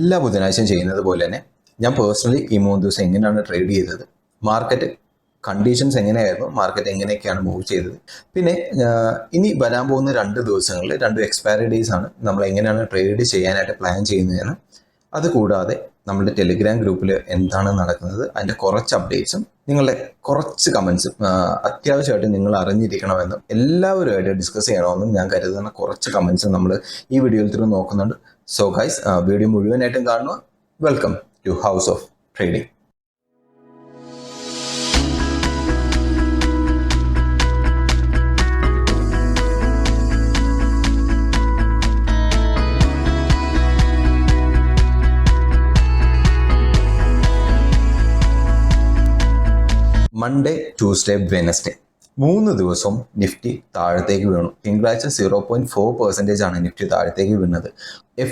എല്ലാ ബുധനാഴ്ചയും ചെയ്യുന്നത് പോലെ തന്നെ ഞാൻ പേഴ്സണലി ഈ 3 ദിവസം എങ്ങനെയാണ് ട്രേഡ് ചെയ്തത്, മാർക്കറ്റ് കണ്ടീഷൻസ് എങ്ങനെയായിരുന്നു, മാർക്കറ്റ് എങ്ങനെയൊക്കെയാണ് മൂവ് ചെയ്തത്, പിന്നെ ഇനി വരാൻ പോകുന്ന 2 ദിവസങ്ങളിൽ 2 എക്സ്പയറി ഡേയ്സ് ആണ് നമ്മൾ എങ്ങനെയാണ് ട്രേഡ് ചെയ്യാനായിട്ട് പ്ലാൻ ചെയ്യുന്നതെന്ന്. അതുകൂടാതെ നമ്മുടെ ടെലിഗ്രാം ഗ്രൂപ്പിൽ എന്താണ് നടക്കുന്നത് അതിൻ്റെ കുറച്ച് അപ്ഡേറ്റ്സും നിങ്ങളുടെ കുറച്ച് കമൻസും അത്യാവശ്യമായിട്ട് നിങ്ങൾ അറിഞ്ഞിരിക്കണമെന്നും എല്ലാവരുമായിട്ട് ഡിസ്കസ് ചെയ്യണമെന്നും ഞാൻ കരുതുന്ന കുറച്ച് കമൻസും നമ്മൾ ഈ വീഡിയോയിൽ ത്രൂ നോക്കുന്നുണ്ട്. സോ ഗൈസ്, വീഡിയോ മുഴുവനായിട്ടും കാണുക. Welcome to House of Trading. Monday, Tuesday, Wednesday 3 ദിവസവും നിഫ്റ്റി താഴത്തേക്ക് വീണു. തിങ്കളാഴ്ച 0.4% ആണ് നിഫ്റ്റി താഴത്തേക്ക് വീണത്.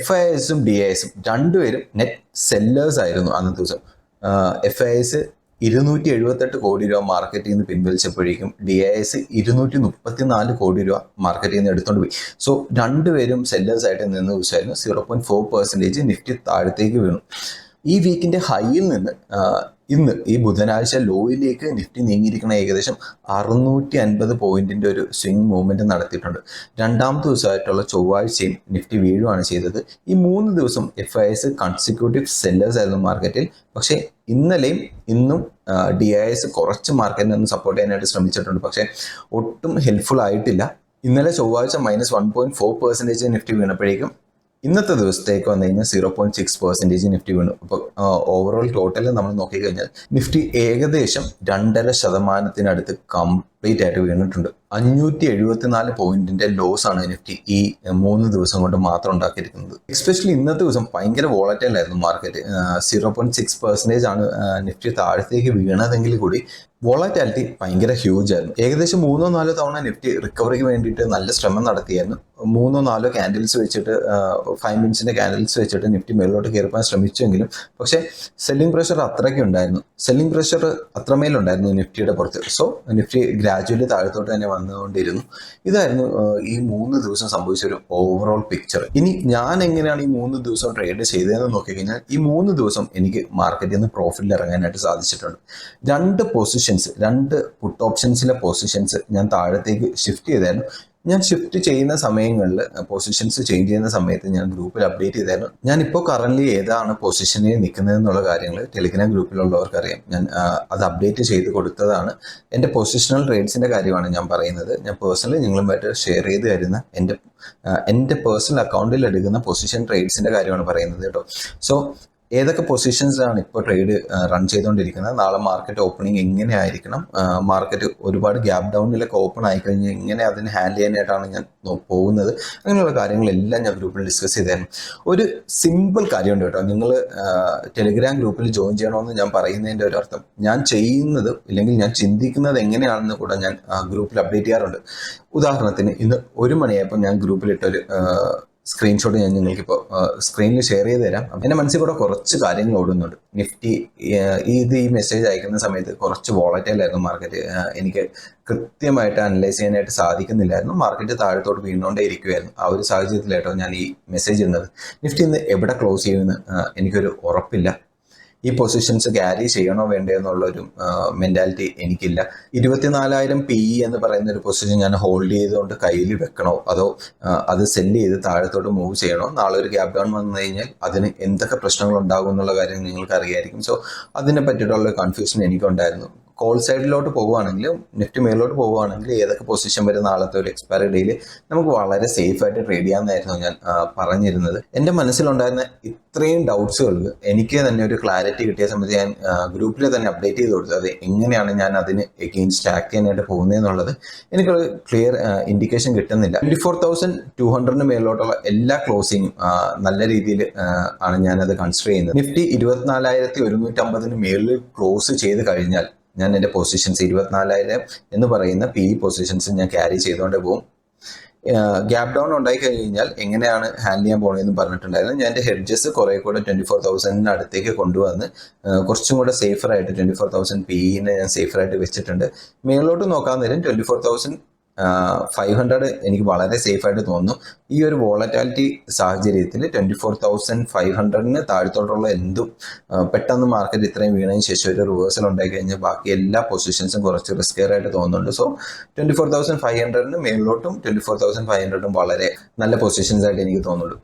FISും DISും രണ്ടുപേരും നെറ്റ് സെല്ലേഴ്സ് ആയിരുന്നു അന്നത്തെ ദിവസം. FIS 278 കോടി രൂപ മാർക്കറ്റിൽ നിന്ന് പിൻവലിച്ചപ്പോഴേക്കും DIS 234 കോടി രൂപ മാർക്കറ്റിൽ നിന്ന് എടുത്തുകൊണ്ട് പോയി. സോ രണ്ടുപേരും സെല്ലേഴ്സ് ആയിട്ട് നിന്ന ദിവസമായിരുന്നു. 0.4% നിഫ്റ്റി താഴത്തേക്ക് വീണു. ഈ വീക്കിന്റെ ഹൈയിൽ നിന്ന് ഇന്ന് ഈ ബുധനാഴ്ച ലോയിലേക്ക് നിഫ്റ്റി നീങ്ങിയിരിക്കുന്ന ഏകദേശം 650 പോയിന്റിന്റെ ഒരു സ്വിംഗ് മൂവ്മെന്റ് നടത്തിയിട്ടുണ്ട്. രണ്ടാമത്തെ ദിവസമായിട്ടുള്ള ചൊവ്വാഴ്ചയും നിഫ്റ്റി വീഴുകയാണ് ചെയ്തത്. ഈ 3 ദിവസം FIS കൺസിക്യൂട്ടീവ് സെല്ലേഴ്സ് ആയിരുന്നു മാർക്കറ്റിൽ. പക്ഷേ ഇന്നലെയും ഇന്നും DIS കുറച്ച് മാർക്കറ്റിനെ ഒന്ന് സപ്പോർട്ട് ചെയ്യാനായിട്ട് ശ്രമിച്ചിട്ടുണ്ട്. പക്ഷേ ഒട്ടും ഹെൽപ്ഫുൾ ആയിട്ടില്ല. ഇന്നലെ ചൊവ്വാഴ്ച -1.4% നിഫ്റ്റി വീണപ്പോഴേക്കും ഇന്നത്തെ ദിവസത്തേക്ക് വന്നു കഴിഞ്ഞാൽ 0.6% നിഫ്റ്റി വീണു. അപ്പോൾ ഓവറോൾ ടോട്ടൽ നമ്മൾ നോക്കിക്കഴിഞ്ഞാൽ നിഫ്റ്റി ഏകദേശം 2.5% കംപ്ലീറ്റ് ആയിട്ട് വീണിട്ടുണ്ട്. 574 പോയിന്റിന്റെ ലോസ് ആണ് നിഫ്റ്റി ഈ 3 ദിവസം കൊണ്ട് മാത്രം ഉണ്ടാക്കിയിരിക്കുന്നത്. എസ്പെഷ്യലി ഇന്നത്തെ ദിവസം ഭയങ്കര വോളറ്റൈൽ ആയിരുന്നു മാർക്കറ്റ്. 0.6% ആണ് നിഫ്റ്റി താഴത്തേക്ക് വീണതെങ്കിൽ കൂടി വോളറ്റാലിറ്റി ഭയങ്കര ഹ്യൂജ് ആയിരുന്നു. ഏകദേശം 3-4 തവണ നിഫ്റ്റി റിക്കവറിക്ക് വേണ്ടിയിട്ട് നല്ല ശ്രമം നടത്തിയായിരുന്നു. 3-4 ക്യാൻഡിൽസ് വെച്ചിട്ട് 5 മിനിറ്റ്സിന്റെ ക്യാൻഡിൽസ് വെച്ചിട്ട് നിഫ്റ്റി മേലോട്ട് കയറിപ്പാൻ ശ്രമിച്ചെങ്കിലും പക്ഷേ സെല്ലിംഗ് പ്രഷർ അത്രയ്ക്ക് ഉണ്ടായിരുന്നു. സെല്ലിംഗ് പ്രഷർ അത്രമേലുണ്ടായിരുന്നു നിഫ്റ്റിയുടെ പുറത്ത്. സോ നിഫ്റ്റി ഗ്രാജുവലി താഴത്തോട്ട് തന്നെ വന്നുകൊണ്ടിരുന്നു. ഇതായിരുന്നു ഈ 3 ദിവസം സംഭവിച്ച ഒരു ഓവറോൾ പിക്ചർ. ഇനി ഞാൻ എങ്ങനെയാണ് ഈ 3 ദിവസം ട്രേഡ് ചെയ്തതെന്ന് നോക്കിക്കഴിഞ്ഞാൽ ഈ 3 ദിവസം എനിക്ക് മാർക്കറ്റിൽ നിന്ന് പ്രോഫിറ്റിൽ ഇറങ്ങാനായിട്ട് സാധിച്ചിട്ടുണ്ട്. 2 പുട്ട് ഓപ്ഷൻസിലെ പൊസിഷൻസ് ഞാൻ താഴത്തേക്ക് ഷിഫ്റ്റ് ചെയ്തായിരുന്നു. ഞാൻ ഷിഫ്റ്റ് ചെയ്യുന്ന സമയങ്ങളിൽ പൊസിഷൻസ് ചേഞ്ച് ചെയ്യുന്ന സമയത്ത് ഞാൻ ഗ്രൂപ്പിൽ അപ്ഡേറ്റ് ചെയ്തായിരുന്നു. ഞാനിപ്പോൾ കറന്റ് ഏതാണ് പൊസിഷനിൽ നിൽക്കുന്നതെന്നുള്ള കാര്യങ്ങൾ ടെലിഗ്രാം ഗ്രൂപ്പിലുള്ളവർക്ക് അറിയാം. ഞാൻ അത് അപ്ഡേറ്റ് ചെയ്ത് കൊടുത്തതാണ്. എൻ്റെ പൊസിഷണൽ ട്രേഡ്സിൻ്റെ കാര്യമാണ് ഞാൻ പറയുന്നത്. ഞാൻ പേഴ്സണലി നിങ്ങളുമായിട്ട് ഷെയർ ചെയ്ത് തരുന്ന എൻ്റെ പേഴ്സണൽ അക്കൗണ്ടിൽ എടുക്കുന്ന പൊസിഷൻ ട്രേഡ്സിൻ്റെ കാര്യമാണ് പറയുന്നത് കേട്ടോ. സോ ഏതൊക്കെ പൊസിഷൻസാണ് ഇപ്പോൾ ട്രേഡ് റൺ ചെയ്തുകൊണ്ടിരിക്കുന്നത്, നാളെ മാർക്കറ്റ് ഓപ്പണിംഗ് എങ്ങനെ ആയിരിക്കണം, മാർക്കറ്റ് ഒരുപാട് ഗ്യാപ് ഡൗണിലൊക്കെ ഓപ്പൺ ആയിക്കഴിഞ്ഞാൽ എങ്ങനെ അതിന് ഹാൻഡിൽ ചെയ്യാനായിട്ടാണ് ഞാൻ പോകുന്നത്, അങ്ങനെയുള്ള കാര്യങ്ങളെല്ലാം ഞാൻ ഗ്രൂപ്പിൽ ഡിസ്കസ് ചെയ്തായിരുന്നു. ഒരു സിമ്പിൾ കാര്യമുണ്ട് കേട്ടോ. നിങ്ങൾ ടെലിഗ്രാം ഗ്രൂപ്പിൽ ജോയിൻ ചെയ്യണമെന്ന് ഞാൻ പറയുന്നതിൻ്റെ ഒരു അർത്ഥം, ഞാൻ ചെയ്യുന്നത് ഇല്ലെങ്കിൽ ഞാൻ ചിന്തിക്കുന്നത് എങ്ങനെയാണെന്ന് കൂടെ ഞാൻ ഗ്രൂപ്പിൽ അപ്ഡേറ്റ് ചെയ്യാറുണ്ട്. ഉദാഹരണത്തിന് ഇന്ന് 1 മണിയായപ്പോൾ ഞാൻ ഗ്രൂപ്പിലിട്ടൊരു സ്ക്രീൻഷോട്ട് ഞാൻ നിങ്ങൾക്കിപ്പോൾ സ്ക്രീനിൽ ഷെയർ ചെയ്ത് തരാം. എൻ്റെ മനസ്സിൽ കൂടെ കുറച്ച് കാര്യങ്ങൾ ഓടുന്നുണ്ട്. നിഫ്റ്റി ഈ മെസ്സേജ് അയക്കുന്ന സമയത്ത് കുറച്ച് വോളറ്റൈൽ ആയിരുന്നു മാർക്കറ്റ്. എനിക്ക് കൃത്യമായിട്ട് അനലൈസ് ചെയ്യാനായിട്ട് സാധിക്കുന്നില്ലായിരുന്നു. മാർക്കറ്റ് താഴത്തോട്ട് വീണുകൊണ്ടേ ഇരിക്കുമായിരുന്നു. ആ ഒരു സാഹചര്യത്തിലായിട്ടോ ഞാൻ ഈ മെസ്സേജ് ഇടുന്നത്. നിഫ്റ്റി ഇന്ന് എവിടെ ക്ലോസ് ചെയ്യുമെന്ന് എനിക്കൊരു ഉറപ്പില്ല. ഈ പൊസിഷൻസ് ക്യാരി ചെയ്യണോ വേണ്ടോ എന്നുള്ളൊരു മെന്റാലിറ്റി എനിക്കില്ല. 24,000 PE എന്ന് പറയുന്ന ഒരു പൊസിഷൻ ഞാൻ ഹോൾഡ് ചെയ്തുകൊണ്ട് കയ്യിൽ വെക്കണോ അതോ അത് സെല്ല് ചെയ്ത് താഴത്തോട്ട് മൂവ് ചെയ്യണോ? നാളെ ഒരു ഗ്യാപ് ഡൗൺ വന്നു കഴിഞ്ഞാൽ അതിന് എന്തൊക്കെ പ്രശ്നങ്ങൾ ഉണ്ടാകും എന്നുള്ള കാര്യം നിങ്ങൾക്ക് അറിയായിരിക്കും. സോ അതിനെ പറ്റിയിട്ടുള്ള കൺഫ്യൂഷൻ എനിക്കുണ്ടായിരുന്നു. കോൾ സൈഡിലോട്ട് പോവുകയാണെങ്കിലും നിഫ്റ്റി മേലോട്ട് പോവുകയാണെങ്കിൽ ഏതൊക്കെ പൊസിഷൻ വരെ നാളത്തെ ഒരു എക്സ്പയറി ഡേയിൽ നമുക്ക് വളരെ സേഫ് ആയിട്ട് ട്രേഡ് ചെയ്യാമെന്നായിരുന്നു ഞാൻ പറഞ്ഞിരുന്നത്. എൻ്റെ മനസ്സിലുണ്ടായിരുന്ന ഇത്രയും ഡൗട്ട്സുകൾക്ക് എനിക്ക് തന്നെ ഒരു ക്ലാരിറ്റി കിട്ടിയ സമയത്ത് ഞാൻ ഗ്രൂപ്പിൽ തന്നെ അപ്ഡേറ്റ് ചെയ്ത് കൊടുത്തു. അത് എങ്ങനെയാണ് ഞാൻ അതിന് എഗെയിൻസ്റ്റ് ആക്ട് ചെയ്യാനായിട്ട് പോകുന്നതെന്നുള്ളത് എനിക്കൊരു ക്ലിയർ ഇൻഡിക്കേഷൻ കിട്ടുന്നില്ല. 24,200 മേലോട്ടുള്ള എല്ലാ ക്ലോസിങ്ങും നല്ല രീതിയിൽ ആണ് ഞാനത് കൺസിഡർ ചെയ്യുന്നത്. നിഫ്റ്റി 24,150 മേളിൽ ക്ലോസ് ചെയ്ത് കഴിഞ്ഞാൽ ഞാൻ എൻ്റെ പൊസിഷൻസ് 24,000 എന്ന് പറയുന്ന PE പൊസിഷൻസ് ഞാൻ ക്യാരി ചെയ്തുകൊണ്ടേ പോകും. ഗ്യാപ് ഡൗൺ ഉണ്ടായി കഴിഞ്ഞാൽ എങ്ങനെയാണ് ഹാൻഡിൽ ചെയ്യാൻ പോകണമെന്ന് പറഞ്ഞിട്ടുണ്ടായിരുന്നു. ഞാൻ എൻ്റെ ഹെഡ്ജസ് കുറെ കൂടെ 24,000 അടുത്തേക്ക് കൊണ്ടുവന്ന് കുറച്ചും കൂടെ സേഫറായിട്ട് 24,000 PE ഞാൻ സേഫറായിട്ട് വെച്ചിട്ടുണ്ട്. മേലോട്ട് നോക്കാൻ നേരം 24,000 500 എനിക്ക് വളരെ സേഫ് ആയിട്ട് തോന്നുന്നു. ഈ ഒരു വോളറ്റാലിറ്റി സാഹചര്യത്തിൽ 24,500 താഴത്തോട്ടുള്ള എന്തും പെട്ടെന്ന് മാർക്കറ്റ് ഇത്രയും വീണതിന് ശേഷം ഒരു റിവേഴ്സൽ ഉണ്ടായി കഴിഞ്ഞാൽ ബാക്കി എല്ലാ പൊസിഷൻസും കുറച്ച് റിസ്കെയർ ആയിട്ട് തോന്നുന്നുണ്ട്. സോ 24,500 മേളിലോട്ടും 24,500 വളരെ നല്ല പൊസിഷൻസ് ആയിട്ട് എനിക്ക് തോന്നുള്ളൂ.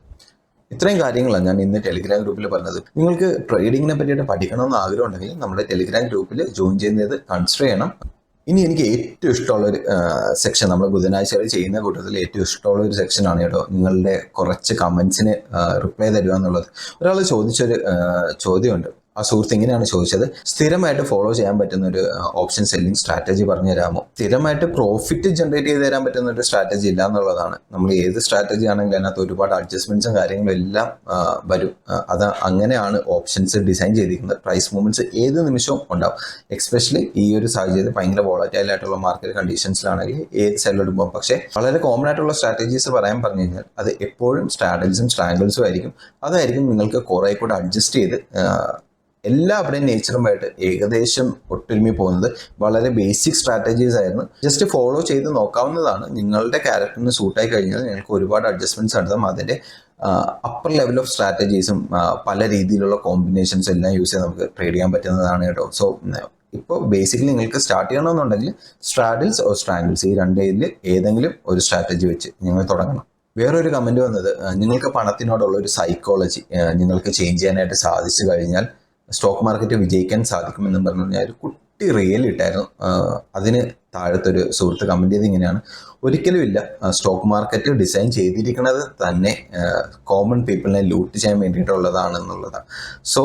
ഇത്രയും കാര്യങ്ങളാണ് ഞാൻ ഇന്ന് ടെലിഗ്രാം ഗ്രൂപ്പിൽ പറഞ്ഞത്. നിങ്ങൾക്ക് ട്രേഡിങ്ങിനെ പറ്റിയിട്ട് പഠിക്കണമെന്ന് ആഗ്രഹം ഉണ്ടെങ്കിൽ നമ്മുടെ ടെലിഗ്രാം ഗ്രൂപ്പിൽ ജോയിൻ ചെയ്യുന്നത് കൺസിഡർ ചെയ്യണം. ഇനി എനിക്ക് ഏറ്റവും ഇഷ്ടമുള്ളൊരു സെക്ഷൻ, നമ്മൾ ബുധനാഴ്ചകൾ ചെയ്യുന്ന കൂട്ടത്തിൽ ഏറ്റവും ഇഷ്ടമുള്ള ഒരു സെക്ഷനാണ് കേട്ടോ, നിങ്ങളുടെ കുറച്ച് കമൻസിന് റിപ്ലൈ തരിക എന്നുള്ളത്. ഒരാൾ ചോദിച്ചൊരു ചോദ്യമുണ്ട്. ആ സുഹൃത്ത് ഇങ്ങനെയാണ് ചോദിച്ചത്: സ്ഥിരമായിട്ട് ഫോളോ ചെയ്യാൻ പറ്റുന്ന ഒരു ഓപ്ഷൻ സെല്ലിംഗ് സ്ട്രാറ്റജി പറഞ്ഞു തരാമോ? സ്ഥിരമായിട്ട് പ്രോഫിറ്റ് ജനറേറ്റ് ചെയ്ത് തരാൻ പറ്റുന്ന ഒരു സ്ട്രാറ്റജി ഇല്ല എന്നുള്ളതാണ്. നമ്മൾ ഏത് സ്ട്രാറ്റജി ആണെങ്കിലും അതിനകത്ത് ഒരുപാട് അഡ്ജസ്റ്റ്മെന്റ്സും കാര്യങ്ങളും എല്ലാം വരും. അത് അങ്ങനെയാണ് ഓപ്ഷൻസ് ഡിസൈൻ ചെയ്തിരിക്കുന്നത്. പ്രൈസ് മൂവ്മെന്റ്സ് ഏത് നിമിഷവും ഉണ്ടാവും. എക്സ്പെഷ്യലി ഈ ഒരു സാഹചര്യത്തിൽ ഭയങ്കര വോളറ്റൈൽ ആയിട്ടുള്ള മാർക്കറ്റ് കണ്ടീഷൻസിലാണെങ്കിൽ ഏത് സെല്ലിടുമ്പോൾ. പക്ഷേ വളരെ കോമൺ ആയിട്ടുള്ള സ്ട്രാറ്റജീസ് പറയാൻ പറഞ്ഞു കഴിഞ്ഞാൽ അത് എപ്പോഴും സ്ട്രാറ്റൽസും സ്ട്രാങ്കിൾസും ആയിരിക്കും. അതായിരിക്കും നിങ്ങൾക്ക് കുറെ കൂടെ അഡ്ജസ്റ്റ് ചെയ്ത് എല്ലാവരുടെയും നേച്ചറുമായിട്ട് ഏകദേശം ഒട്ടുരുമി പോകുന്നത്. വളരെ ബേസിക് സ്ട്രാറ്റജീസ് ആയിരുന്നു. ജസ്റ്റ് ഫോളോ ചെയ്ത് നോക്കാവുന്നതാണ്. നിങ്ങളുടെ ക്യാരക്ടറിന് സൂട്ടായി കഴിഞ്ഞാൽ നിങ്ങൾക്ക് ഒരുപാട് അഡ്ജസ്റ്റ്മെന്റ്സ് നടത്താം. അതിൻ്റെ അപ്പർ ലെവൽ ഓഫ് സ്ട്രാറ്റജീസും പല രീതിയിലുള്ള കോമ്പിനേഷൻസും എല്ലാം യൂസ് ചെയ്ത് നമുക്ക് ട്രേഡ് ചെയ്യാൻ പറ്റുന്നതാണ് കേട്ടോ. സോ ഇപ്പോൾ ബേസിക്കലി നിങ്ങൾക്ക് സ്റ്റാർട്ട് ചെയ്യണമെന്നുണ്ടെങ്കിൽ സ്ട്രാഡിൽസ് ഓർ സ്ട്രാങ്കിൾസ് ഈ രണ്ടേതിൽ ഏതെങ്കിലും ഒരു സ്ട്രാറ്റജി വെച്ച് നിങ്ങൾ തുടങ്ങണം. വേറൊരു കമൻറ്റ് വന്നത്, നിങ്ങൾക്ക് പണത്തിനോടുള്ള ഒരു സൈക്കോളജി നിങ്ങൾക്ക് ചേഞ്ച് ചെയ്യാനായിട്ട് സാധിച്ചു കഴിഞ്ഞാൽ സ്റ്റോക്ക് മാർക്കറ്റ് വിജയിക്കാൻ സാധിക്കുമെന്നും പറഞ്ഞു ഞാൻ ഒരു കുട്ടി റിയൽ ഇട്ടായിരുന്നു. അതിന് താഴത്തൊരു സുഹൃത്ത് കമൻറ്റ് ചെയ്ത് ഇങ്ങനെയാണ്: ഒരിക്കലും ഇല്ല, സ്റ്റോക്ക് മാർക്കറ്റ് ഡിസൈൻ ചെയ്തിരിക്കുന്നത് തന്നെ കോമൺ പീപ്പിളിനെ ലൂട്ട് ചെയ്യാൻ വേണ്ടിയിട്ടുള്ളതാണെന്നുള്ളതാണ്. സോ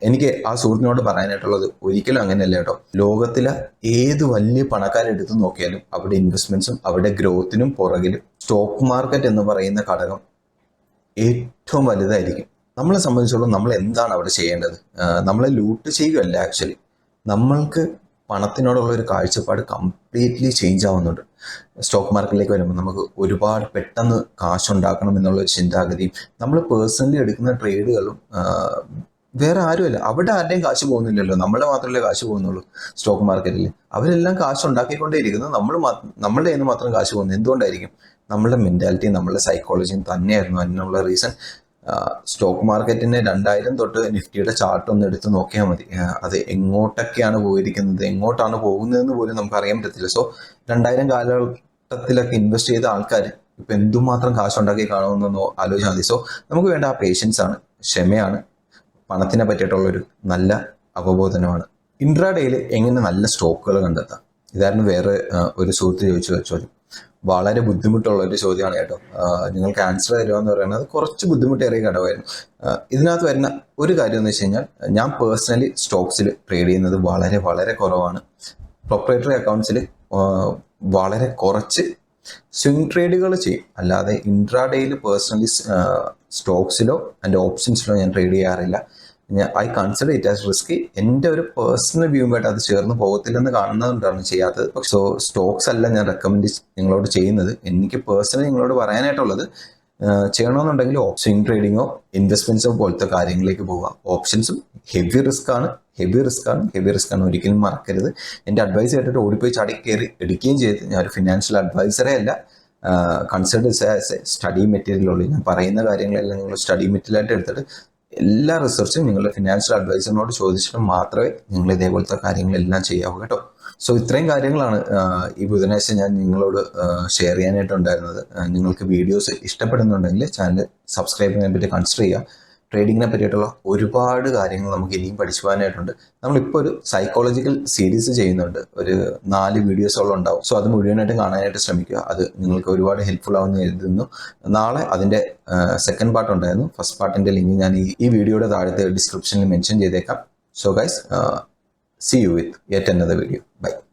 എനിക്ക് ആ സുഹൃത്തിനോട് പറയാനായിട്ടുള്ളത് ഒരിക്കലും അങ്ങനെയല്ല കേട്ടോ. ലോകത്തിലെ ഏത് വലിയ പണക്കാരെടുത്ത് നോക്കിയാലും അവിടെ ഇൻവെസ്റ്റ്മെന്റ്സും അവിടെ ഗ്രോത്തിനും പുറകിലും സ്റ്റോക്ക് മാർക്കറ്റ് എന്ന് പറയുന്ന ഘടകം ഏറ്റവും വലുതായിരിക്കും. നമ്മളെ സംബന്ധിച്ചോളം നമ്മൾ എന്താണ് അവിടെ ചെയ്യേണ്ടത്? നമ്മളെ ലൂട്ട് ചെയ്യുകയല്ല, ആക്ച്വലി നമ്മൾക്ക് പണത്തിനോടുള്ള ഒരു കാഴ്ചപ്പാട് കംപ്ലീറ്റ്ലി ചേഞ്ച് ആവുന്നുണ്ട്. സ്റ്റോക്ക് മാർക്കറ്റിലേക്ക് വരുമ്പോൾ നമുക്ക് ഒരുപാട് പെട്ടെന്ന് കാശുണ്ടാക്കണം എന്നുള്ളൊരു ചിന്താഗതിയും നമ്മൾ പേഴ്സണലി എടുക്കുന്ന ട്രേഡുകളും വേറെ ആരുമല്ല, അവിടെ ആരുടെയും കാശ് പോകുന്നില്ലല്ലോ, നമ്മളെ മാത്രമല്ലേ കാശ് പോകുന്നുള്ളൂ സ്റ്റോക്ക് മാർക്കറ്റിൽ. അവരെല്ലാം കാശ് ഉണ്ടാക്കിക്കൊണ്ടേ ഇരിക്കുന്നത്, നമ്മളുടെ കയ്യിൽ നിന്ന് മാത്രം കാശ് പോകുന്നത് എന്തുകൊണ്ടായിരിക്കും? നമ്മളുടെ മെൻറ്റാലിറ്റിയും നമ്മളുടെ സൈക്കോളജിയും തന്നെയായിരുന്നു അതിനുള്ള റീസൺ. സ്റ്റോക്ക് മാർക്കറ്റിന് 2000 തൊട്ട് നിഫ്റ്റിയുടെ ചാർട്ട് ഒന്ന് എടുത്ത് നോക്കിയാൽ മതി. അത് എങ്ങോട്ടൊക്കെയാണ് പോയിരിക്കുന്നത്, എങ്ങോട്ടാണ് പോകുന്നതെന്ന് പോലും നമുക്ക് അറിയാൻ പറ്റത്തില്ല. സോ 2000 കാലഘട്ടത്തിലൊക്കെ ഇൻവെസ്റ്റ് ചെയ്ത ആൾക്കാർ ഇപ്പം എന്തുമാത്രം കാശുണ്ടാക്കി കാണുമെന്നൊന്ന് ആലോചിച്ചാൽ മതി. സോ നമുക്ക് വേണ്ട ആ പേഷ്യൻസ് ആണ്, ക്ഷമയാണ്, പണത്തിനെ പറ്റിയിട്ടുള്ളൊരു നല്ല അവബോധനമാണ്. ഇൻട്രാഡേയിൽ എങ്ങനെ നല്ല സ്റ്റോക്കുകൾ കണ്ടെത്താം? ഇതായിരുന്നു വേറെ ഒരു സുഹൃത്ത് ചോദിച്ചു ചോദ്യം. വളരെ ബുദ്ധിമുട്ടുള്ള ഒരു ചോദ്യമാണ് കേട്ടോ. നിങ്ങൾക്ക് ആൻസർ തരുക എന്ന് പറയുന്നത് കുറച്ച് ബുദ്ധിമുട്ടേറിയ ഘടകമായിരുന്നു. ഇതിനകത്ത് വരുന്ന ഒരു കാര്യം എന്ന് വെച്ച് കഴിഞ്ഞാൽ, ഞാൻ പേഴ്സണലി സ്റ്റോക്സിൽ ട്രേഡ് ചെയ്യുന്നത് വളരെ വളരെ കുറവാണ്. പ്രൊപ്രൈറ്ററി അക്കൗണ്ട്സിൽ വളരെ കുറച്ച് സ്വിംഗ് ട്രേഡുകൾ ചെയ്യും. അല്ലാതെ ഇൻട്രാഡേയിൽ പേഴ്സണലി സ്റ്റോക്സിലോ ആൻഡ് ഓപ്ഷൻസിലോ ഞാൻ ട്രേഡ് ചെയ്യാറില്ല. I consider it as risky. എൻ്റെ ഒരു പേഴ്സണൽ വ്യൂമായിട്ട് അത് ചേർന്ന് പോകത്തില്ലെന്ന് കാണുന്നതുകൊണ്ടാണ് ചെയ്യാത്തത്. പക്ഷേ സ്റ്റോക്സ് അല്ല ഞാൻ റെക്കമെൻഡ് നിങ്ങളോട് ചെയ്യുന്നത്. എനിക്ക് പേഴ്സണലി നിങ്ങളോട് പറയാനായിട്ടുള്ളത്, ചെയ്യണമെന്നുണ്ടെങ്കിൽ സ്വിംഗ് ട്രേഡിങ്ങോ ഇൻവെസ്റ്റ്മെന്റ്സോ പോലത്തെ കാര്യങ്ങളിലേക്ക് പോവുക. ഓപ്ഷൻസും ഹെവി റിസ്ക് ആണ്, ഒരിക്കലും മറക്കരുത്. എൻ്റെ അഡ്വൈസ് കേട്ടിട്ട് ഓടിപ്പോയി ചാടി കയറി എടുക്കുകയും ചെയ്ത്, ഞാനൊരു ഫിനാൻഷ്യൽ അഡ്വൈസറേ അല്ല. Consider as A study material ഉള്ളൂ. ഞാൻ പറയുന്ന കാര്യങ്ങളെല്ലാം നിങ്ങൾ സ്റ്റഡി മെറ്റീരിയലായിട്ട് എടുത്തിട്ട് എല്ലാ റിസർച്ചും നിങ്ങളുടെ ഫിനാൻഷ്യൽ അഡ്വൈസറിനോട് ചോദിച്ചിട്ട് മാത്രമേ നിങ്ങൾ ഇതേപോലത്തെ കാര്യങ്ങളെല്ലാം ചെയ്യാവൂ കേട്ടോ. സോ ഇത്രയും കാര്യങ്ങളാണ് ഈ ബുധനാഴ്ച ഞാൻ നിങ്ങളോട് ഷെയർ ചെയ്യാനായിട്ടുണ്ടായിരുന്നത്. നിങ്ങൾക്ക് വീഡിയോസ് ഇഷ്ടപ്പെടുന്നുണ്ടെങ്കിൽ ചാനൽ സബ്സ്ക്രൈബ് ചെയ്യാൻ പറ്റി കൺസിഡർ ചെയ്യുക. ട്രേഡിങ്ങിനെ പറ്റിയിട്ടുള്ള ഒരുപാട് കാര്യങ്ങൾ നമുക്ക് ഇനിയും പഠിച്ചു പോകാനായിട്ടുണ്ട്. നമ്മളിപ്പോൾ ഒരു സൈക്കോളജിക്കൽ സീരീസ് ചെയ്യുന്നുണ്ട്, ഒരു 4 വീഡിയോസോളം ഉണ്ടാവും. സോ അത് മുഴുവനായിട്ട് കാണാനായിട്ട് ശ്രമിക്കുക. അത് നിങ്ങൾക്ക് ഒരുപാട് ഹെൽപ്ഫുൾ ആവുമെന്ന് കരുതുന്നു. നാളെ അതിൻ്റെ സെക്കൻഡ് പാർട്ട് ഉണ്ടായിരുന്നു. ഫസ്റ്റ് പാർട്ടിൻ്റെ ലിങ്ക് ഞാൻ ഈ വീഡിയോയുടെ താഴത്തെ ഡിസ്ക്രിപ്ഷനിൽ മെൻഷൻ ചെയ്തേക്കാം. So guys, see you with yet another video. Bye.